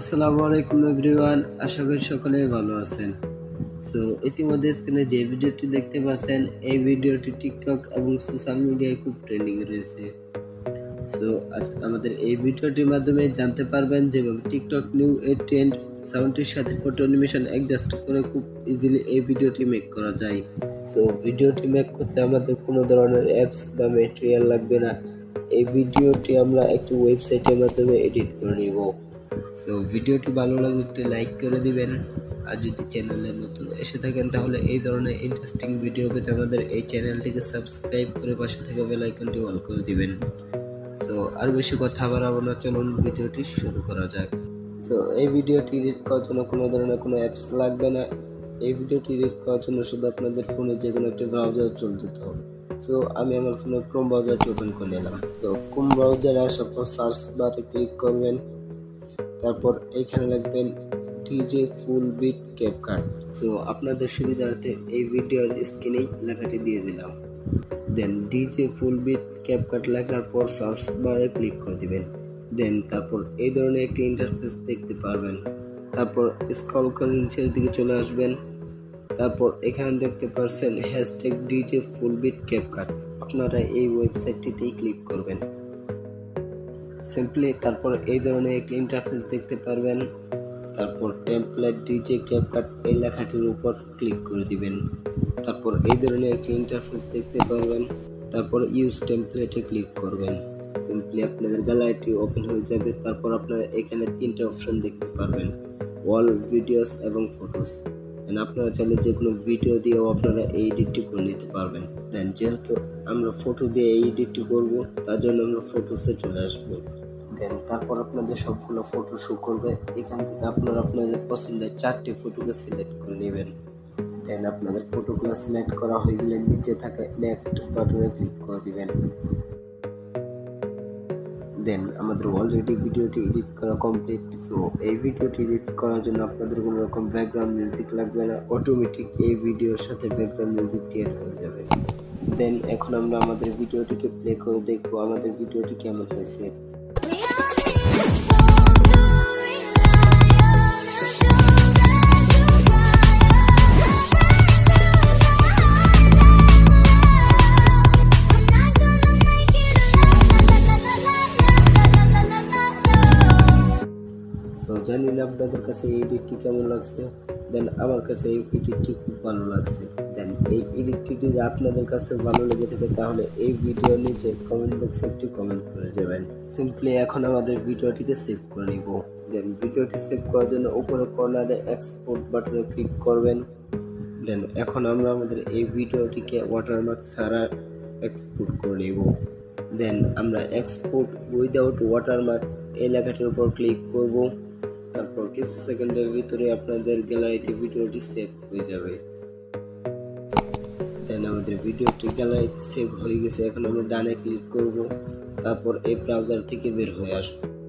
আসসালামু আলাইকুম এভরিওয়ান, আশা করি সকলেই ভালো আছেন। সো ইতিমধ্যে স্ক্রিনে যে ভিডিওটি দেখতে পাচ্ছেন, এই ভিডিওটি টিকটক এবং সোশ্যাল মিডিয়ায় খুব ট্রেন্ডিং এ রয়েছে। সো আজ আমাদের এই ভিডিওটির মাধ্যমে জানতে পারবেন যেভাবে টিকটক নিউ এর ট্রেন্ড সাউন্ডের সাথে ফটো অ্যানিমেশন অ্যাডজাস্ট করে খুব ইজিলি এই ভিডিওটি মেক করা যায়। সো ভিডিওটি মেক করতে আমাদের কোনো ধরনের অ্যাপস বা ম্যাটেরিয়াল লাগবে না। এই ভিডিওটি আমরা একটি ওয়েবসাইটের মাধ্যমে এডিট করে নিব। সো ভিডিওটি ভালো লাগলে একটি লাইক করে দিবেন, আর যদি চ্যানেলে নতুন এসে থাকেন তাহলে এই ধরনের ইন্টারেস্টিং ভিডিও পেতে আমাদের এই চ্যানেলটিকে সাবস্ক্রাইব করে পাশে থাকা বেল আইকনটি অন করে দিবেন। সো আর বেশি কথা বাড়াবো না, চলুন ভিডিওটি শুরু করা যাক। সো এই ভিডিওটি এডিট করার জন্য কোনো ধরনের কোনো অ্যাপস লাগবে না। এই ভিডিওটি এডিট করার জন্য শুধু আপনাদের ফোনে যে কোনো একটি ব্রাউজার চলে যেতে হবে। সো আমি আমার ফোনে ক্রোম ব্রাউজারটি ওপেন করে নিলাম। তো ক্রোম ব্রাউজারে আসার পর সার্চ বারে ক্লিক করবেন, তারপর এইখানে লিখবেন DJ full beat CapCut. So আপনাদের সুবিধার্থে এই ভিডিওর স্ক্রিনেই লেখাটি দিয়ে দিলাম। Then DJ full beat CapCut লেখার পর সার্চ বারে ক্লিক করে দিবেন। দেন তারপর এই ধরনের একটি ইন্টারফেস দেখতে পারবেন। তারপর স্ক্রল করে নিচের দিকে চলে আসবেন। তারপর এখানে দেখতে পাচ্ছেন hashtag DJ full beat CapCut. আপনারা এই ওয়েবসাইটটিতেই ক্লিক করবেন সিম্পলি। তারপর এই ধরনের একটি ইন্টারফেস দেখতে পারবেন। তারপর টেমপ্লেট ডিজে ক্যাপকাট এই লেখাটির উপর ক্লিক করে দিবেন। তারপর এই ধরনের একটি ইন্টারফেস দেখতে পারবেন। তারপর ইউজ টেমপ্লেটে ক্লিক করবেন। সিম্পলি আপনাদের গ্যালারিটি ওপেন হয়ে যাবে। তারপর আপনারা এখানে তিনটে অপশন দেখতে পারবেন, অল, ভিডিওস এবং ফটোস। আপনারা চাইলে যে কোনো ভিডিও দিয়েও আপনারা এই এডিটটি করে নিতে পারবেন। দেন যেহেতু আমরা ফটো দিয়ে এই এডিটটি করব, তার জন্য আমরা ফটোসে চলে আসবো। দেন তারপর আপনাদের সবগুলো ফটো শো করবে। এখান থেকে আপনারা আপনাদের পছন্দের 4টি ফটোকে সিলেক্ট করে নেবেন। দেন আপনাদের ফটোগুলো সিলেক্ট করা হয়ে গেলে নিচে থাকা নেক্সট বাটনে ক্লিক করে দিবেন। দেন আমাদের অলরেডি ভিডিওটি এডিট করা কমপ্লিট। সো এই ভিডিওটি এডিট করার জন্য আপনাদের কোনো রকম ব্যাকগ্রাউন্ড মিউজিক লাগবে না, অটোমেটিক এই ভিডিওর সাথে ব্যাকগ্রাউন্ড মিউজিকটি এড হয়ে যাবে। দেন এখন আমরা আমাদের ভিডিওটিকে প্লে করে দেখবো আমাদের ভিডিওটি কেমন হয়েছে। সো জানি না আপনাদের কাছে এই এডিটটি কেমন লাগছে। দেন আমার কাছে এই এডিটটি খুব ভালো লাগছে। দেন এই এডিটটি যদি আপনাদের কাছে ভালো লেগে থাকে তাহলে এই ভিডিওর নিচে কমেন্ট বক্সে একটি কমেন্ট করে যাবেন। সিম্পলি এখন আমাদের ভিডিওটিকে সেভ করে নিব। দেন ভিডিওটি সেভ করার জন্য উপরে কর্নারে এক্সপোর্ট বাটনে ক্লিক করবেন। দেন এখন আমরা আমাদের এই ভিডিওটিকে ওয়াটারমার্ক ছাড়া এক্সপোর্ট করে নিব। দেন আমরা এক্সপোর্ট উইদাউট ওয়াটারমার্ক এই লেখাটির উপর ক্লিক করব। তারপর কিছু সেকেন্ডের ভিতরে আপনাদের গ্যালারিতে ভিডিওটি সেভ হয়ে যাবে। দেন আমাদের ভিডিওটি গ্যালারিতে সেভ হয়ে গেছে। এখন আমরা ডানে ক্লিক করব, তারপর এই ব্রাউজার থেকে বের হয়ে আসব।